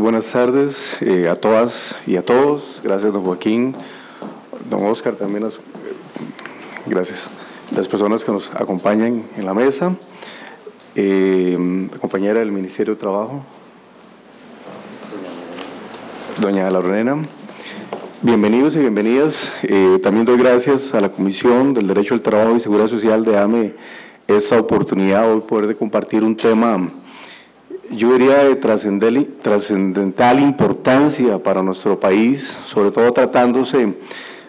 buenas tardes a todas y a todos. Gracias, don Joaquín, don Oscar, también gracias. Las personas que nos acompañan en la mesa, compañera del Ministerio de Trabajo, doña Lorena. Bienvenidos y bienvenidas. También doy gracias a la Comisión del Derecho al Trabajo y Seguridad Social de darme esta oportunidad hoy poder de compartir un tema, yo diría, de trascendental importancia para nuestro país, sobre todo tratándose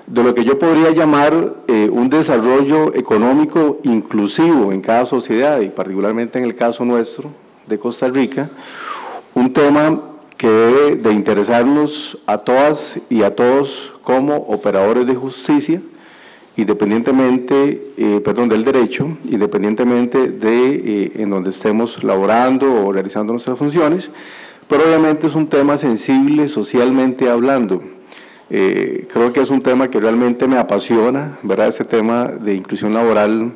de lo que yo podría llamar un desarrollo económico inclusivo en cada sociedad y particularmente en el caso nuestro de Costa Rica, un tema que debe de interesarnos a todas y a todos como operadores de justicia, independientemente, del derecho, independientemente de en donde estemos laborando o realizando nuestras funciones, pero obviamente es un tema sensible socialmente hablando. Creo que es un tema que realmente me apasiona, ¿verdad? Ese tema de inclusión laboral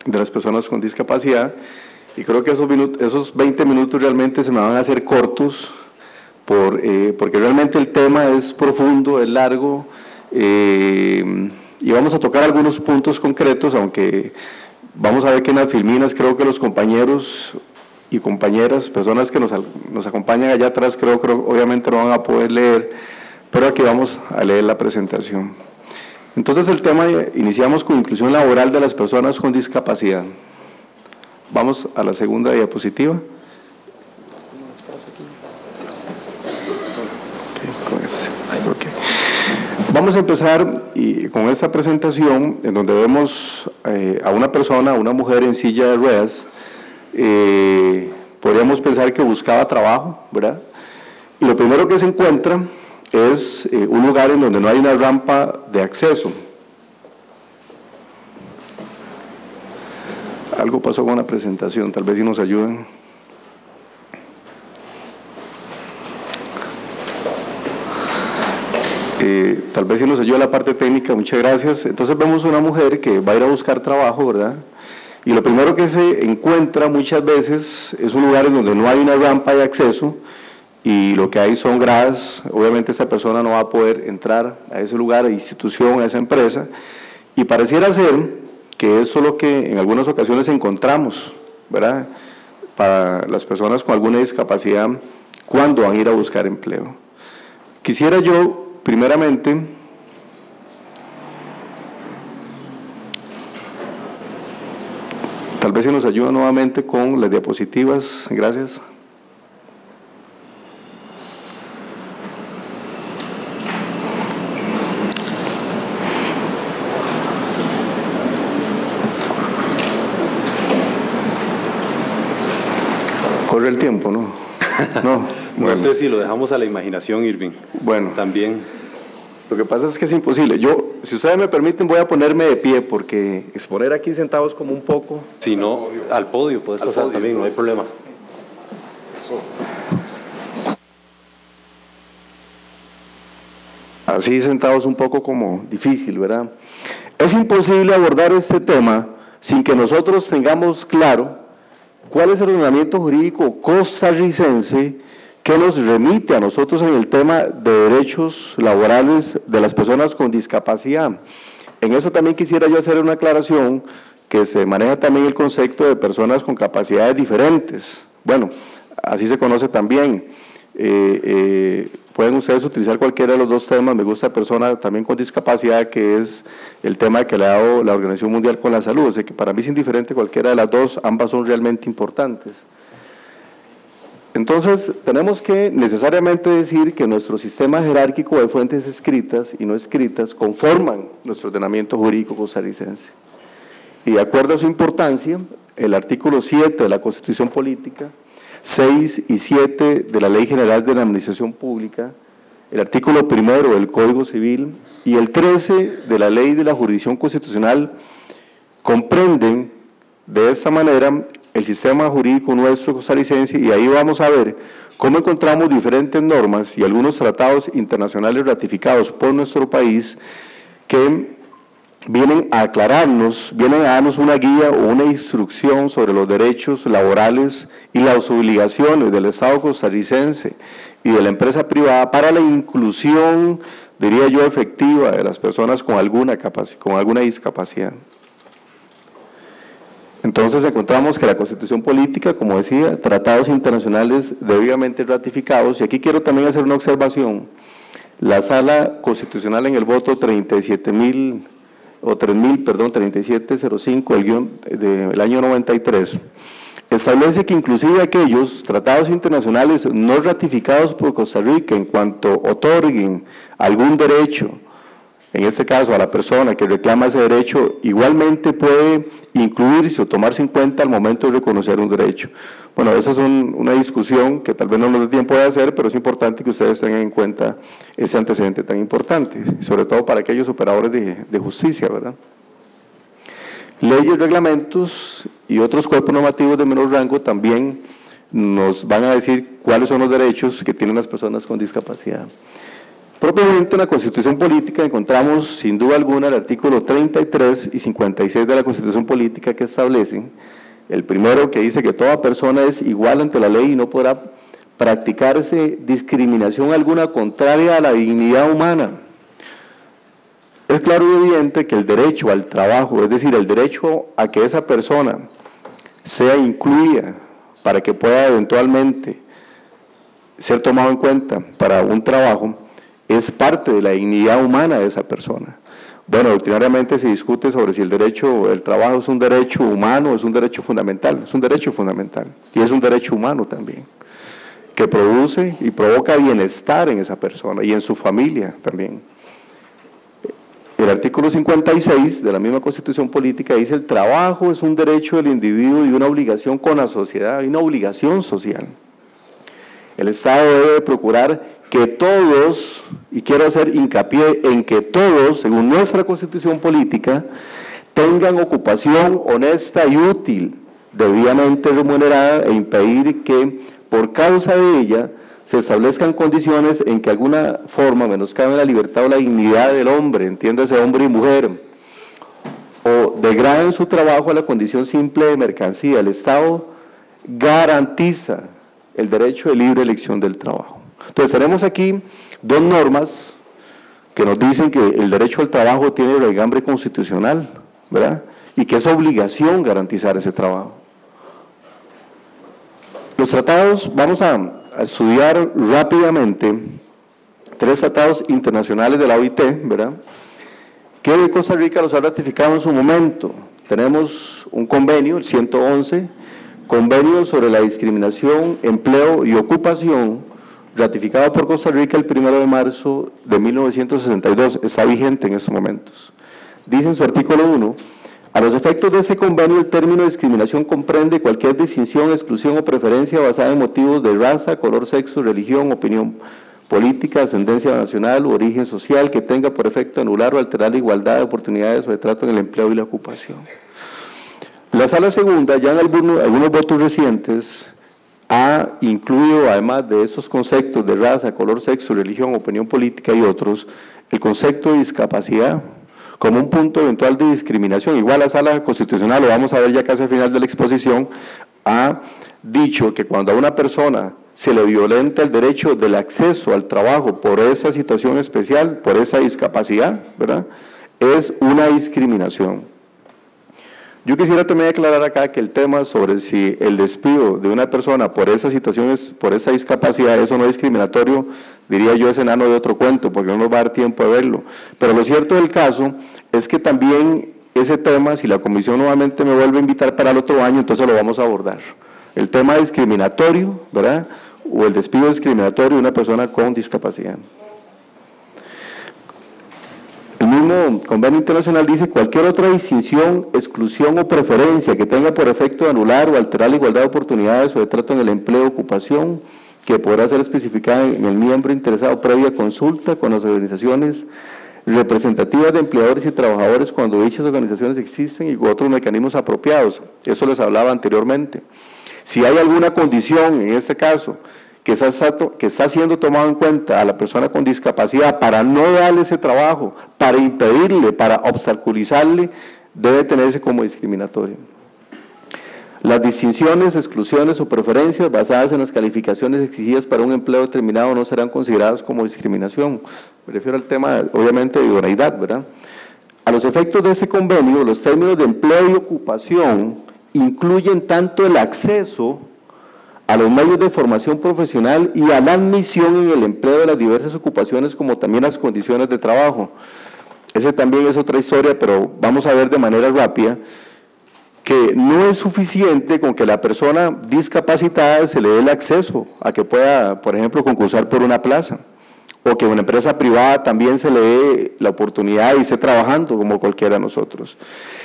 de las personas con discapacidad, y creo que esos 20 minutos realmente se me van a hacer cortos, porque realmente el tema es profundo, es largo, y vamos a tocar algunos puntos concretos, aunque vamos a ver que en las filminas creo que los compañeros y compañeras, personas que nos acompañan allá atrás, creo obviamente no van a poder leer, pero aquí vamos a leer la presentación. Entonces el tema, iniciamos con inclusión laboral de las personas con discapacidad. Vamos a la segunda diapositiva. Vamos a empezar con esta presentación en donde vemos a una persona, a una mujer en silla de ruedas. Podríamos pensar que buscaba trabajo, ¿verdad? Y lo primero que se encuentra es un lugar en donde no hay una rampa de acceso. Algo pasó con la presentación, tal vez si nos ayuden. Tal vez si nos ayuda la parte técnica, muchas gracias. Entonces vemos una mujer que va a ir a buscar trabajo, ¿verdad? Y lo primero que se encuentra muchas veces es un lugar en donde no hay una rampa de acceso y lo que hay son gradas. Obviamente esa persona no va a poder entrar a ese lugar, a institución, a esa empresa, y pareciera ser que eso es lo que en algunas ocasiones encontramos, ¿verdad?, para las personas con alguna discapacidad cuando van a ir a buscar empleo. Quisiera yo, primeramente, tal vez si nos ayuda nuevamente con las diapositivas, gracias. Corre el tiempo, ¿no? No, bueno. No sé si lo dejamos a la imaginación, Irving. Bueno. También. Lo que pasa es que es imposible. Yo, si ustedes me permiten, voy a ponerme de pie porque exponer aquí sentados como un poco. Si no, al podio puedes pasar podio, también, no hay problema. Así sentados un poco como difícil, ¿verdad? Es imposible abordar este tema sin que nosotros tengamos claro cuál es el ordenamiento jurídico costarricense que nos remite a nosotros en el tema de derechos laborales de las personas con discapacidad. En eso también quisiera yo hacer una aclaración, que se maneja también el concepto de personas con capacidades diferentes. Bueno, así se conoce también. Pueden ustedes utilizar cualquiera de los dos temas. Me gusta persona también con discapacidad, que es el tema que le ha dado la Organización Mundial con la Salud. O sea que para mí es indiferente cualquiera de las dos, ambas son realmente importantes. Entonces, tenemos que necesariamente decir que nuestro sistema jerárquico de fuentes escritas y no escritas conforman nuestro ordenamiento jurídico costarricense. Y de acuerdo a su importancia, el artículo 7 de la Constitución Política, 6 y 7 de la Ley General de la Administración Pública, el artículo 1 del Código Civil y el 13 de la Ley de la Jurisdicción Constitucional comprenden de esta manera el sistema jurídico nuestro costarricense, y ahí vamos a ver cómo encontramos diferentes normas y algunos tratados internacionales ratificados por nuestro país que vienen a aclararnos, vienen a darnos una guía o una instrucción sobre los derechos laborales y las obligaciones del Estado costarricense y de la empresa privada para la inclusión, diría yo, efectiva de las personas con alguna discapacidad. Entonces encontramos que la Constitución Política, como decía, tratados internacionales debidamente ratificados, y aquí quiero también hacer una observación. La Sala Constitucional en el voto 3705 del año 93, establece que inclusive aquellos tratados internacionales no ratificados por Costa Rica en cuanto otorguen algún derecho, en este caso a la persona que reclama ese derecho, igualmente puede incluirse o tomarse en cuenta al momento de reconocer un derecho. Bueno, esa es una discusión que tal vez no nos dé tiempo de hacer, pero es importante que ustedes tengan en cuenta ese antecedente tan importante, sobre todo para aquellos operadores de justicia, ¿verdad? Leyes, reglamentos y otros cuerpos normativos de menor rango también nos van a decir cuáles son los derechos que tienen las personas con discapacidad. Propiamente en la Constitución Política encontramos sin duda alguna el artículo 33 y 56 de la Constitución Política que establecen, el primero que dice que toda persona es igual ante la ley y no podrá practicarse discriminación alguna contraria a la dignidad humana. Es claro y evidente que el derecho al trabajo, es decir, el derecho a que esa persona sea incluida para que pueda eventualmente ser tomado en cuenta para un trabajo, es parte de la dignidad humana de esa persona. Bueno, doctrinariamente se discute sobre si el derecho, el trabajo es un derecho humano o es un derecho fundamental. Es un derecho fundamental y es un derecho humano también, que produce y provoca bienestar en esa persona y en su familia también. El artículo 56 de la misma Constitución Política dice: el trabajo es un derecho del individuo y una obligación con la sociedad, y una obligación social. El Estado debe procurar que todos, y quiero hacer hincapié en que todos, según nuestra Constitución Política, tengan ocupación honesta y útil, debidamente remunerada, e impedir que, por causa de ella, se establezcan condiciones en que de alguna forma menoscaben la libertad o la dignidad del hombre, entiéndase hombre y mujer, o degraden su trabajo a la condición simple de mercancía. El Estado garantiza el derecho de libre elección del trabajo. Entonces tenemos aquí dos normas que nos dicen que el derecho al trabajo tiene raigambre constitucional, ¿verdad? Y que es obligación garantizar ese trabajo. Los tratados, vamos a estudiar rápidamente tres tratados internacionales de la OIT, ¿verdad?, que Costa Rica los ha ratificado en su momento. Tenemos un convenio, el 111, convenio sobre la discriminación, empleo y ocupación, ratificado por Costa Rica el 1 de marzo de 1962, está vigente en estos momentos. Dice en su artículo 1, a los efectos de ese convenio, el término discriminación comprende cualquier distinción, exclusión o preferencia basada en motivos de raza, color, sexo, religión, opinión política, ascendencia nacional u origen social que tenga por efecto anular o alterar la igualdad de oportunidades o de trato en el empleo y la ocupación. La Sala Segunda, ya en algunos votos recientes, ha incluido, además de esos conceptos de raza, color, sexo, religión, opinión política y otros, el concepto de discapacidad como un punto eventual de discriminación. Igual la Sala Constitucional, lo vamos a ver ya casi al final de la exposición, ha dicho que cuando a una persona se le violenta el derecho del acceso al trabajo por esa situación especial, por esa discapacidad, ¿verdad?, es una discriminación. Yo quisiera también aclarar acá que el tema sobre si el despido de una persona por esas situaciones, por esa discapacidad, eso no es discriminatorio, diría yo, es enano de otro cuento, porque no nos va a dar tiempo de verlo. Pero lo cierto del caso es que también ese tema, si la comisión nuevamente me vuelve a invitar para el otro año, entonces lo vamos a abordar. El tema discriminatorio, ¿verdad?, o el despido discriminatorio de una persona con discapacidad. El mismo convenio internacional dice: cualquier otra distinción, exclusión o preferencia que tenga por efecto anular o alterar la igualdad de oportunidades o de trato en el empleo o ocupación, que podrá ser especificada en el miembro interesado previa consulta con las organizaciones representativas de empleadores y trabajadores cuando dichas organizaciones existen y con otros mecanismos apropiados. Eso les hablaba anteriormente. Si hay alguna condición, en este caso, que está siendo tomado en cuenta a la persona con discapacidad para no darle ese trabajo, para impedirle, para obstaculizarle, debe tenerse como discriminatorio. Las distinciones, exclusiones o preferencias basadas en las calificaciones exigidas para un empleo determinado no serán consideradas como discriminación. Me refiero al tema, obviamente, de idoneidad, ¿verdad? A los efectos de ese convenio, los términos de empleo y ocupación incluyen tanto el acceso a los medios de formación profesional y a la admisión en el empleo de las diversas ocupaciones, como también las condiciones de trabajo. Ese también es otra historia, pero vamos a ver de manera rápida que no es suficiente con que la persona discapacitada se le dé el acceso a que pueda, por ejemplo, concursar por una plaza, o que a una empresa privada también se le dé la oportunidad y esté trabajando como cualquiera de nosotros,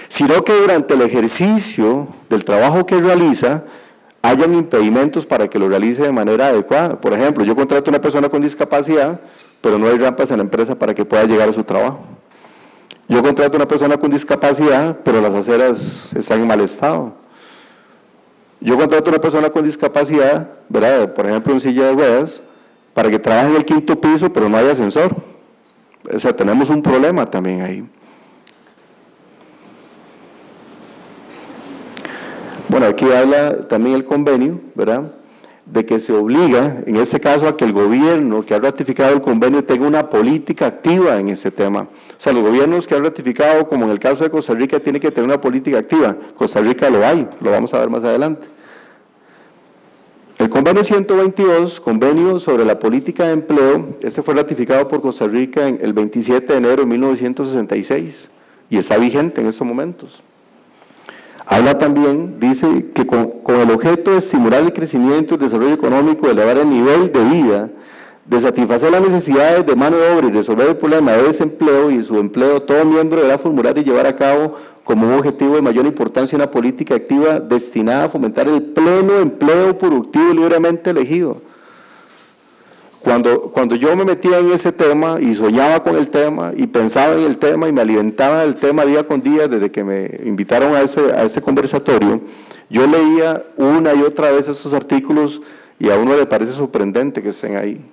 sino que durante el ejercicio del trabajo que realiza, hayan impedimentos para que lo realice de manera adecuada. Por ejemplo, yo contrato a una persona con discapacidad, pero no hay rampas en la empresa para que pueda llegar a su trabajo. Yo contrato a una persona con discapacidad, pero las aceras están en mal estado. Yo contrato a una persona con discapacidad, ¿verdad?, por ejemplo en silla de ruedas, para que trabaje en el 5º piso, pero no hay ascensor. O sea, tenemos un problema también ahí. Bueno, aquí habla también el convenio, ¿verdad?, de que se obliga, en este caso, a que el gobierno que ha ratificado el convenio tenga una política activa en ese tema. O sea, los gobiernos que han ratificado, como en el caso de Costa Rica, tienen que tener una política activa. Costa Rica lo hay, lo vamos a ver más adelante. El convenio 122, convenio sobre la política de empleo, este fue ratificado por Costa Rica en el 27 de enero de 1966 y está vigente en estos momentos. Habla también, dice que con el objeto de estimular el crecimiento y el desarrollo económico, de elevar el nivel de vida, de satisfacer las necesidades de mano de obra y resolver el problema de desempleo y de subempleo, todo miembro deberá formular y llevar a cabo como un objetivo de mayor importancia una política activa destinada a fomentar el pleno empleo productivo libremente elegido. Cuando yo me metía en ese tema y soñaba con el tema y pensaba en el tema y me alimentaba del tema día con día desde que me invitaron a ese conversatorio, yo leía una y otra vez esos artículos y a uno le parece sorprendente que estén ahí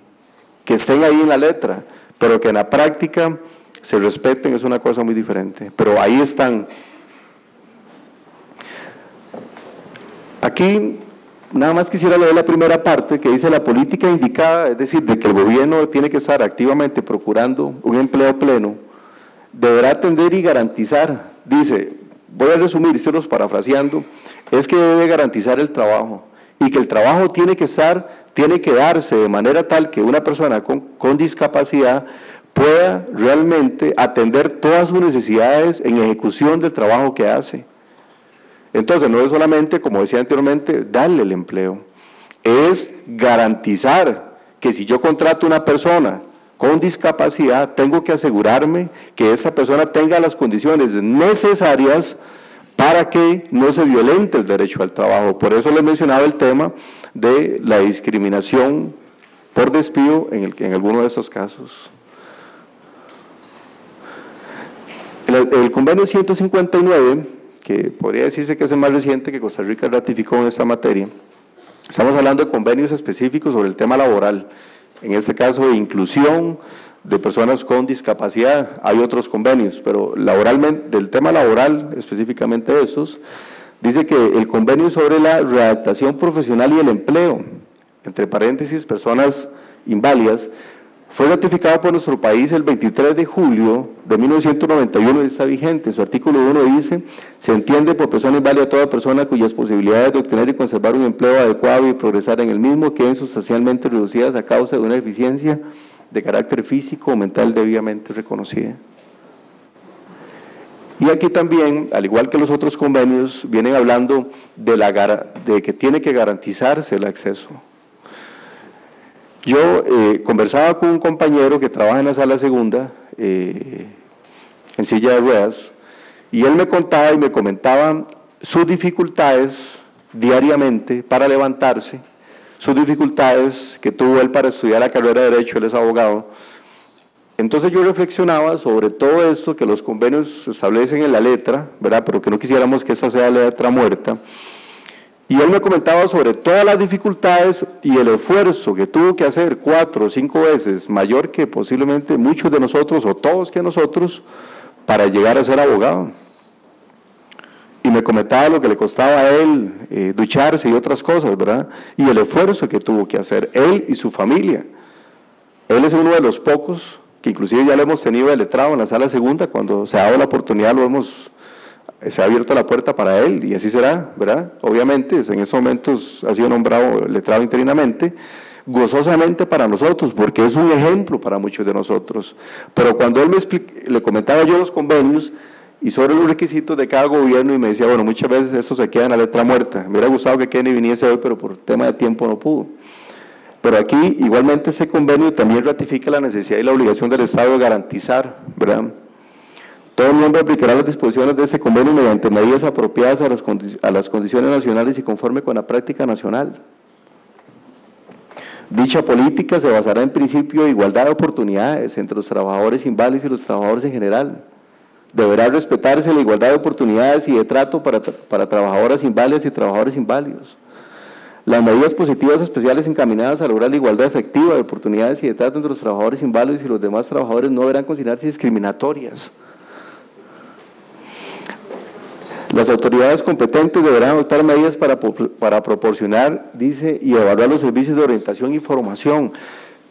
en la letra, pero que en la práctica se respeten, es una cosa muy diferente, pero ahí están. Aquí nada más quisiera leer la primera parte que dice la política indicada, es decir, de que el gobierno tiene que estar activamente procurando un empleo pleno, deberá atender y garantizar, dice, voy a resumir, estoy los parafraseando, es que debe garantizar el trabajo y que el trabajo tiene que darse de manera tal que una persona con discapacidad pueda realmente atender todas sus necesidades en ejecución del trabajo que hace. Entonces, no es solamente, como decía anteriormente, darle el empleo, es garantizar que si yo contrato a una persona con discapacidad, tengo que asegurarme que esa persona tenga las condiciones necesarias para que no se violente el derecho al trabajo. Por eso les mencionaba el tema de la discriminación por despido en alguno de estos casos. El convenio 159, que podría decirse que es el más reciente que Costa Rica ratificó en esta materia, estamos hablando de convenios específicos sobre el tema laboral, en este caso de inclusión de personas con discapacidad. Hay otros convenios, pero laboralmente, del tema laboral, específicamente de estos, dice que el convenio sobre la readaptación profesional y el empleo, entre paréntesis, personas inválidas, fue ratificado por nuestro país el 23 de julio de 1991 y está vigente. Su artículo 1 dice, se entiende por persona inválida toda persona cuyas posibilidades de obtener y conservar un empleo adecuado y progresar en el mismo queden sustancialmente reducidas a causa de una deficiencia de carácter físico o mental debidamente reconocida. Y aquí también, al igual que los otros convenios, vienen hablando de que tiene que garantizarse el acceso. Yo conversaba con un compañero que trabaja en la sala segunda, en silla de ruedas, y él me contaba y me comentaba sus dificultades diariamente para levantarse, sus dificultades que tuvo él para estudiar la carrera de Derecho, él es abogado. Entonces yo reflexionaba sobre todo esto que los convenios se establecen en la letra, ¿verdad?, pero que no quisiéramos que esa sea la letra muerta, Y él me comentaba sobre todas las dificultades y el esfuerzo que tuvo que hacer 4 o 5 veces mayor que posiblemente muchos de nosotros o todos que nosotros para llegar a ser abogado. Y me comentaba lo que le costaba a él ducharse y otras cosas, ¿verdad? Y el esfuerzo que tuvo que hacer él y su familia. Él es uno de los pocos, que inclusive ya lo hemos tenido de letrado en la sala segunda, cuando se ha dado la oportunidad se ha abierto la puerta para él, y así será, ¿verdad? Obviamente, en esos momentos ha sido nombrado letrado interinamente, gozosamente para nosotros, porque es un ejemplo para muchos de nosotros. Pero cuando él le comentaba yo los convenios, y sobre los requisitos de cada gobierno, y me decía, bueno, muchas veces eso se queda en la letra muerta. Me hubiera gustado que Kenny viniese hoy, pero por tema de tiempo no pudo. Pero aquí, igualmente, ese convenio también ratifica la necesidad y la obligación del Estado de garantizar, ¿verdad? Todo miembro aplicará las disposiciones de ese convenio mediante medidas apropiadas a las condiciones nacionales y conforme con la práctica nacional. Dicha política se basará en principio de igualdad de oportunidades entre los trabajadores inválidos y los trabajadores en general. Deberá respetarse la igualdad de oportunidades y de trato para trabajadoras inválidas y trabajadores inválidos. Las medidas positivas especiales encaminadas a lograr la igualdad efectiva de oportunidades y de trato entre los trabajadores inválidos y los demás trabajadores no deberán considerarse discriminatorias. Las autoridades competentes deberán adoptar medidas para proporcionar, dice, y evaluar los servicios de orientación y formación.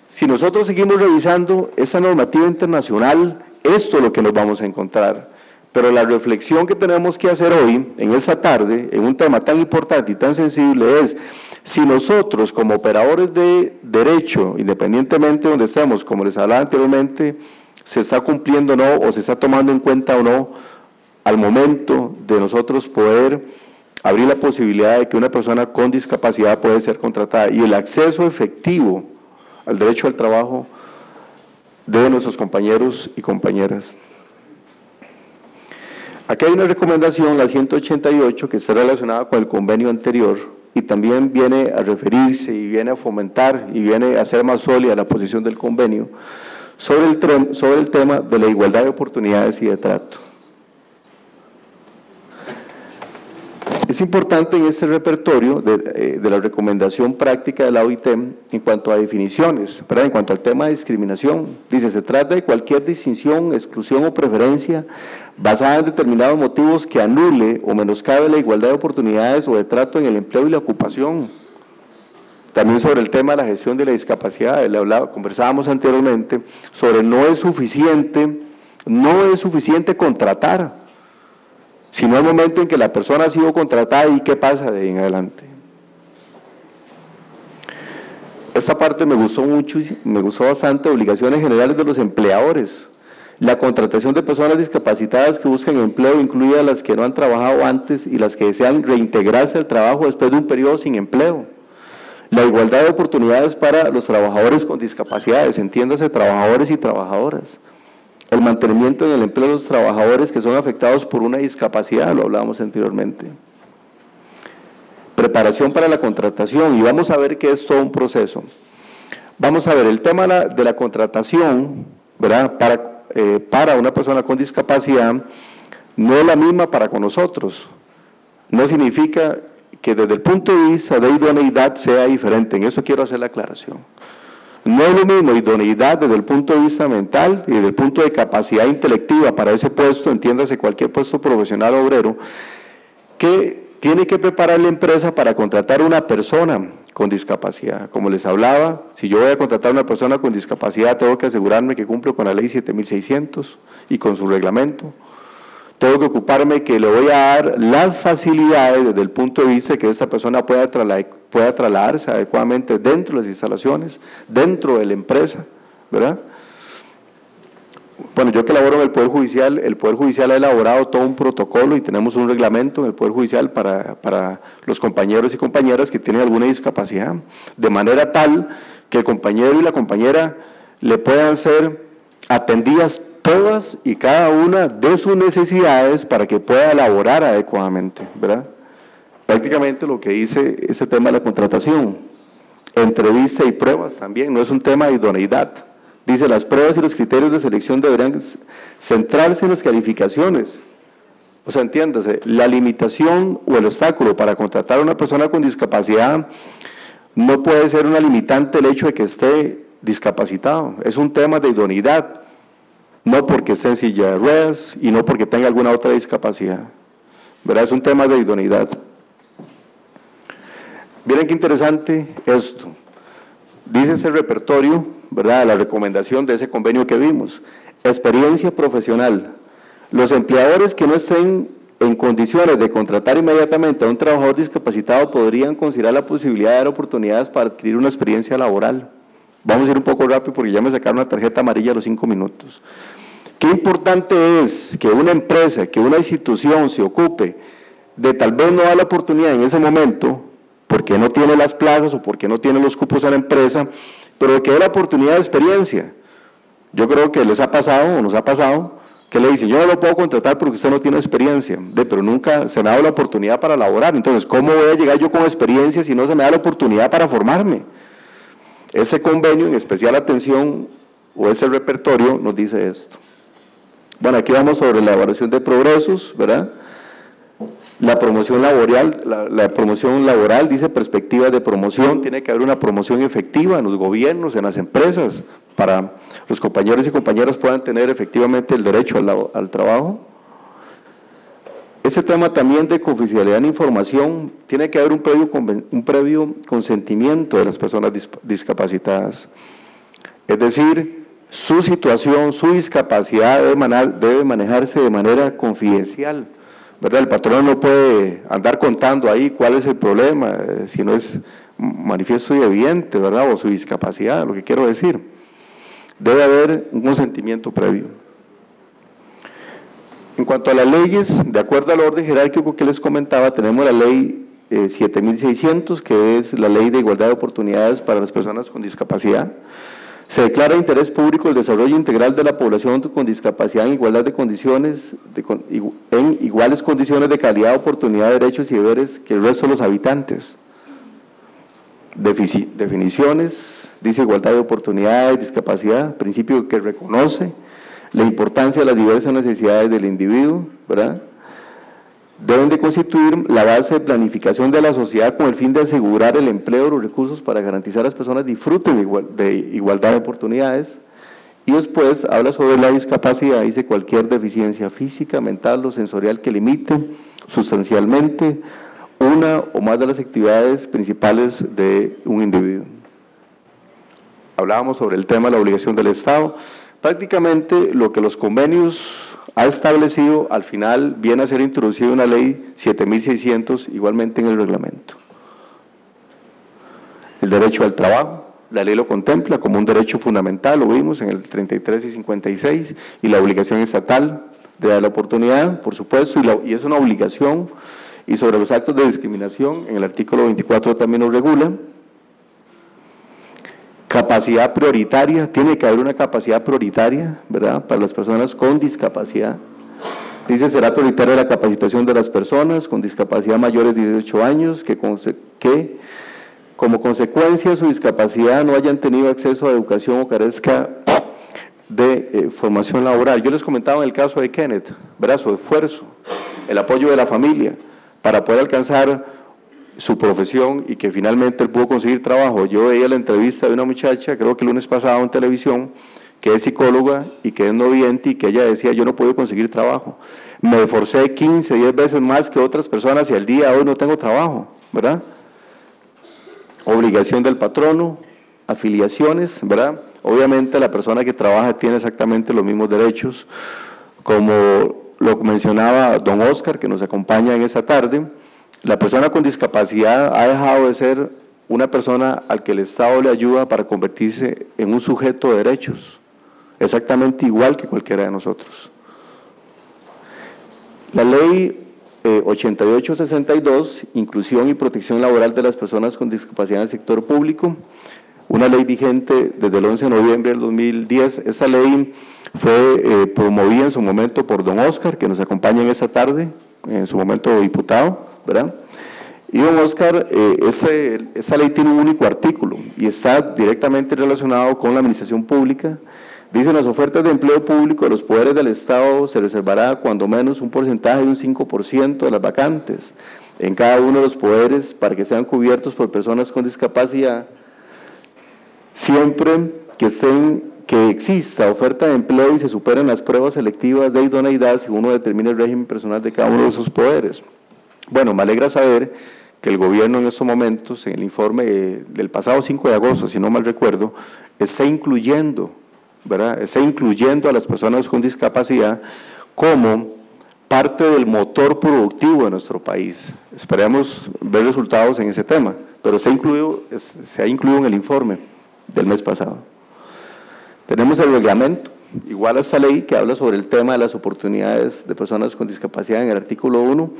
Si nosotros seguimos revisando esta normativa internacional, esto es lo que nos vamos a encontrar. Pero la reflexión que tenemos que hacer hoy, en esta tarde, en un tema tan importante y tan sensible es, si nosotros como operadores de derecho, independientemente de donde estemos, como les hablaba anteriormente, se está cumpliendo o no, o se está tomando en cuenta o no, al momento de nosotros poder abrir la posibilidad de que una persona con discapacidad puede ser contratada y el acceso efectivo al derecho al trabajo de nuestros compañeros y compañeras. Aquí hay una recomendación, la 188, que está relacionada con el convenio anterior y también viene a referirse y viene a fomentar y viene a hacer más sólida la posición del convenio sobre el tema de la igualdad de oportunidades y de trato. Es importante en este repertorio de la recomendación práctica de la OIT en cuanto a definiciones, ¿verdad? En cuanto al tema de discriminación, dice, se trata de cualquier distinción, exclusión o preferencia basada en determinados motivos que anule o menoscabe la igualdad de oportunidades o de trato en el empleo y la ocupación. También sobre el tema de la gestión de la discapacidad, conversábamos anteriormente sobre no es suficiente contratar, sino el momento en que la persona ha sido contratada y qué pasa de ahí en adelante. Esta parte me gustó mucho, me gustó bastante, obligaciones generales de los empleadores. La contratación de personas discapacitadas que buscan empleo, incluidas las que no han trabajado antes y las que desean reintegrarse al trabajo después de un periodo sin empleo. La igualdad de oportunidades para los trabajadores con discapacidades, entiéndase trabajadores y trabajadoras. El mantenimiento en el empleo de los trabajadores que son afectados por una discapacidad, lo hablábamos anteriormente. Preparación para la contratación, y vamos a ver que es todo un proceso. Vamos a ver, el tema de la contratación, ¿verdad? Para una persona con discapacidad, no es la misma para con nosotros. No significa que desde el punto de vista de idoneidad sea diferente, en eso quiero hacer la aclaración. No es lo mismo idoneidad desde el punto de vista mental y desde el punto de capacidad intelectiva para ese puesto, entiéndase cualquier puesto profesional o obrero, que tiene que preparar la empresa para contratar a una persona con discapacidad. Como les hablaba, si yo voy a contratar a una persona con discapacidad, tengo que asegurarme que cumplo con la ley 7600 y con su reglamento. Tengo que ocuparme que le voy a dar las facilidades desde el punto de vista de que esta persona pueda trasladarse adecuadamente dentro de las instalaciones, dentro de la empresa, ¿verdad? Bueno, yo que laboro en el Poder Judicial ha elaborado todo un protocolo y tenemos un reglamento en el Poder Judicial para los compañeros y compañeras que tienen alguna discapacidad, de manera tal que el compañero y la compañera le puedan ser atendidas todas y cada una de sus necesidades para que pueda elaborar adecuadamente, ¿verdad? Prácticamente lo que dice ese tema de la contratación, entrevista y pruebas también, no es un tema de idoneidad. Dice, las pruebas y los criterios de selección deberán centrarse en las calificaciones O sea, entiéndase, la limitación o el obstáculo para contratar a una persona con discapacidad no puede ser una limitante el hecho de que esté discapacitado. Es un tema de idoneidad, no porque esté en silla de ruedas y no porque tenga alguna otra discapacidad, ¿verdad? Es un tema de idoneidad. Miren qué interesante esto. Dice ese repertorio, ¿verdad?, la recomendación de ese convenio que vimos. Experiencia profesional. Los empleadores que no estén en condiciones de contratar inmediatamente a un trabajador discapacitado podrían considerar la posibilidad de dar oportunidades para adquirir una experiencia laboral. Vamos a ir un poco rápido porque ya me sacaron una tarjeta amarilla a los 5 minutos. Qué importante es que una empresa, que una institución se ocupe de tal vez no dar la oportunidad en ese momento, porque no tiene las plazas o porque no tiene los cupos a la empresa, pero que dé la oportunidad de experiencia. Yo creo que les ha pasado o nos ha pasado que le dicen, yo no lo puedo contratar porque usted no tiene experiencia, pero nunca se me ha dado la oportunidad para laborar. Entonces, ¿cómo voy a llegar yo con experiencia si no se me da la oportunidad para formarme? Ese convenio, en especial atención, o ese repertorio, nos dice esto. Bueno, aquí vamos sobre la evaluación de progresos, ¿verdad? La promoción laboral, la promoción laboral dice perspectivas de promoción, tiene que haber una promoción efectiva en los gobiernos, en las empresas, para los compañeros y compañeras puedan tener efectivamente el derecho al trabajo. Ese tema también de confidencialidad en información, tiene que haber un previo consentimiento de las personas discapacitadas. Es decir, su situación, su discapacidad debe manejarse de manera confidencial, ¿verdad? El patrón no puede andar contando ahí cuál es el problema, si no es manifiesto y evidente, ¿verdad? O su discapacidad, lo que quiero decir. Debe haber un consentimiento previo. En cuanto a las leyes, de acuerdo al orden jerárquico que les comentaba, tenemos la ley 7600, que es la ley de igualdad de oportunidades para las personas con discapacidad. Se declara de interés público el desarrollo integral de la población con discapacidad en igualdad de condiciones, en iguales condiciones de calidad, oportunidad, derechos y deberes que el resto de los habitantes. Definiciones, dice igualdad de oportunidades, discapacidad, principio que reconoce la importancia de las diversas necesidades del individuo, ¿verdad? Deben de constituir la base de planificación de la sociedad con el fin de asegurar el empleo de los recursos para garantizar a las personas disfruten de igualdad de oportunidades. Y después habla sobre la discapacidad, dice cualquier deficiencia física, mental o sensorial que limite sustancialmente una o más de las actividades principales de un individuo. Hablábamos sobre el tema de la obligación del Estado. Prácticamente lo que los convenios ha establecido, al final viene a ser introducida una ley 7600, igualmente en el reglamento. El derecho al trabajo, la ley lo contempla como un derecho fundamental, lo vimos en el 33 y 56, y la obligación estatal de dar la oportunidad, por supuesto, y es una obligación, y sobre los actos de discriminación, en el artículo 24 también lo regula. Capacidad prioritaria, tiene que haber una capacidad prioritaria, ¿verdad?, para las personas con discapacidad. Dice, será prioritaria la capacitación de las personas con discapacidad mayores de 18 años que como consecuencia de su discapacidad no hayan tenido acceso a educación o carezca de formación laboral. Yo les comentaba en el caso de Kenneth, ¿verdad?, su esfuerzo, el apoyo de la familia para poder alcanzar su profesión y que finalmente él pudo conseguir trabajo. Yo veía la entrevista de una muchacha, creo que el lunes pasado en televisión, que es psicóloga y que es no vidente y que ella decía, yo no puedo conseguir trabajo. Me esforcé 15, 10 veces más que otras personas y al día de hoy no tengo trabajo, ¿verdad? Obligación del patrono, afiliaciones, ¿verdad? Obviamente la persona que trabaja tiene exactamente los mismos derechos, como lo mencionaba don Oscar, que nos acompaña en esta tarde. La persona con discapacidad ha dejado de ser una persona al que el Estado le ayuda para convertirse en un sujeto de derechos, exactamente igual que cualquiera de nosotros. La ley 8862, inclusión y protección laboral de las personas con discapacidad en el sector público, una ley vigente desde el 11 de noviembre del 2010. Esa ley fue promovida en su momento por don Oscar, que nos acompaña en esta tarde, en su momento diputado, ¿verdad? Y don Oscar, esa ley tiene un único artículo y está directamente relacionado con la administración pública, Dicen las ofertas de empleo público de los poderes del Estado se reservará cuando menos un porcentaje de un 5% de las vacantes en cada uno de los poderes para que sean cubiertos por personas con discapacidad, siempre que exista oferta de empleo y se superen las pruebas selectivas de idoneidad según uno determine el régimen personal de cada uno de esos poderes. Bueno, me alegra saber que el gobierno en estos momentos, en el informe del pasado 5 de agosto, si no mal recuerdo, está incluyendo, ¿verdad? Está incluyendo a las personas con discapacidad como parte del motor productivo de nuestro país. Esperemos ver resultados en ese tema, pero se ha incluido en el informe del mes pasado. Tenemos el reglamento, igual a esta ley que habla sobre el tema de las oportunidades de personas con discapacidad en el artículo 1,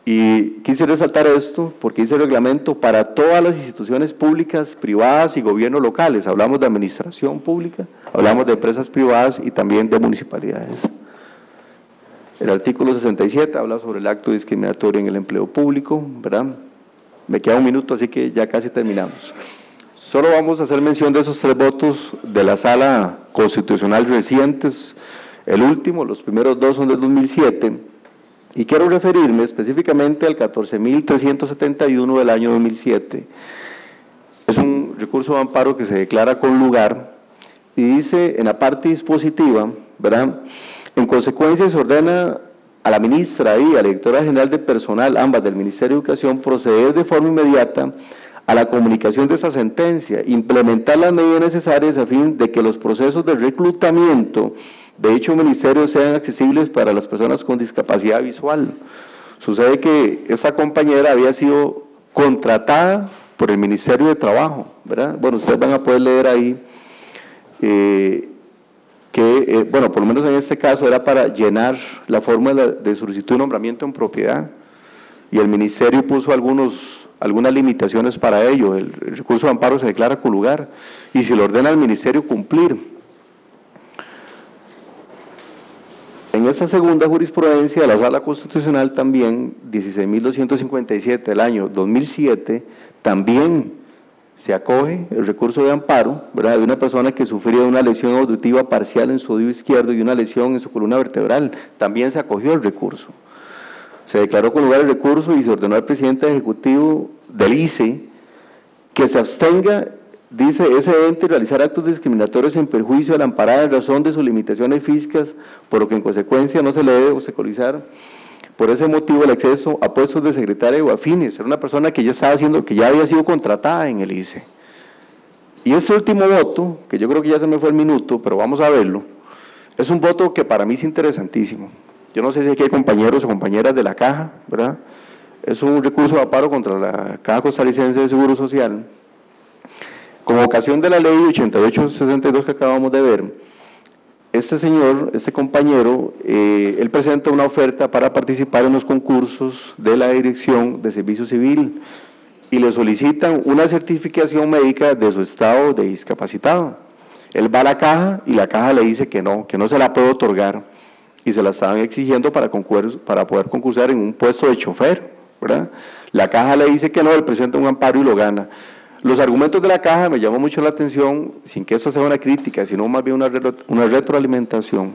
y quise resaltar esto porque dice el reglamento para todas las instituciones públicas, privadas y gobiernos locales. Hablamos de administración pública, hablamos de empresas privadas y también de municipalidades. El artículo 67 habla sobre el acto discriminatorio en el empleo público, ¿verdad? Me queda un minuto, así que ya casi terminamos. Solo vamos a hacer mención de esos 3 votos de la Sala Constitucional recientes, el último, los primeros 2 son del 2007, y quiero referirme específicamente al 14.371 del año 2007. Es un recurso de amparo que se declara con lugar y dice en la parte dispositiva, ¿verdad? En consecuencia se ordena a la ministra y a la directora general de personal, ambas del Ministerio de Educación, proceder de forma inmediata a la comunicación de esa sentencia, implementar las medidas necesarias a fin de que los procesos de reclutamiento de dicho ministerio sean accesibles para las personas con discapacidad visual. Sucede que esa compañera había sido contratada por el Ministerio de Trabajo, ¿verdad? Bueno, ustedes van a poder leer ahí bueno, por lo menos en este caso era para llenar la forma de solicitud de nombramiento en propiedad, y el ministerio puso algunas limitaciones para ello. El recurso de amparo se declara con lugar y se le ordena al ministerio cumplir. En esta segunda jurisprudencia de la Sala Constitucional también, 16.257 del año 2007, también se acoge el recurso de amparo, ¿verdad?, de una persona que sufrió una lesión auditiva parcial en su oído izquierdo y una lesión en su columna vertebral. También se acogió el recurso. Se declaró con lugar el recurso y se ordenó al presidente ejecutivo del ICE que se abstenga, dice, ese ente realizar actos discriminatorios en perjuicio de la amparada en razón de sus limitaciones físicas, por lo que en consecuencia no se le debe obstaculizar por ese motivo el acceso a puestos de secretaria o afines. Era una persona que ya había sido contratada en el ICE. Y ese último voto, que yo creo que ya se me fue el minuto, pero vamos a verlo, es un voto que para mí es interesantísimo. Yo no sé si aquí hay compañeros o compañeras de la Caja, ¿verdad? Es un recurso de amparo contra la Caja Costarricense de Seguro Social. Con ocasión de la ley 8862 que acabamos de ver, este compañero, él presenta una oferta para participar en los concursos de la Dirección de Servicio Civil y le solicitan una certificación médica de su estado de discapacitado. Él va a la Caja y la Caja le dice que no se la puede otorgar, y se la estaban exigiendo para poder concursar en un puesto de chofer, ¿verdad? La Caja le dice que no, él presenta un amparo y lo gana. Los argumentos de la Caja me llamó mucho la atención, sin que eso sea una crítica, sino más bien una retroalimentación.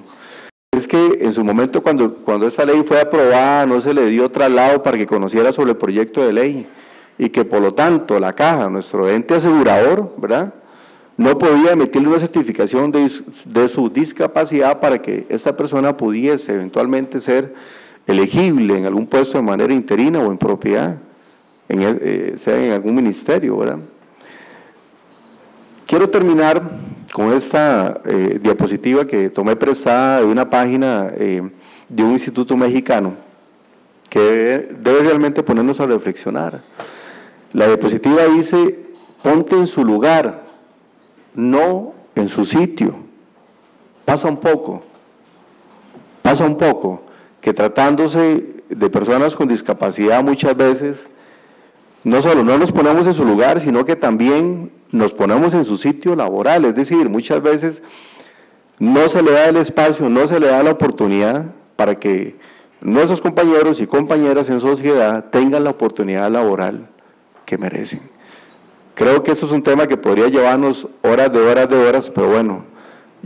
Es que en su momento, cuando esta ley fue aprobada, no se le dio traslado para que conociera sobre el proyecto de ley, y que por lo tanto la Caja, nuestro ente asegurador, ¿verdad?, no podía emitirle una certificación de su discapacidad para que esta persona pudiese eventualmente ser elegible en algún puesto de manera interina o en propiedad, sea en algún ministerio, ¿verdad? Quiero terminar con esta diapositiva que tomé prestada de una página de un instituto mexicano que debe realmente ponernos a reflexionar. La diapositiva dice: ponte en su lugar, no en su sitio. Pasa un poco que tratándose de personas con discapacidad muchas veces no solo no nos ponemos en su lugar, sino que también nos ponemos en su sitio laboral. Es decir, muchas veces no se le da el espacio, no se le da la oportunidad para que nuestros compañeros y compañeras en sociedad tengan la oportunidad laboral que merecen. Creo que eso es un tema que podría llevarnos horas de horas, pero bueno,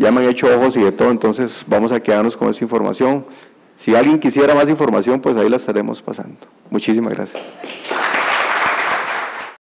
ya me han hecho ojos y de todo, entonces vamos a quedarnos con esa información. Si alguien quisiera más información, pues ahí la estaremos pasando. Muchísimas gracias.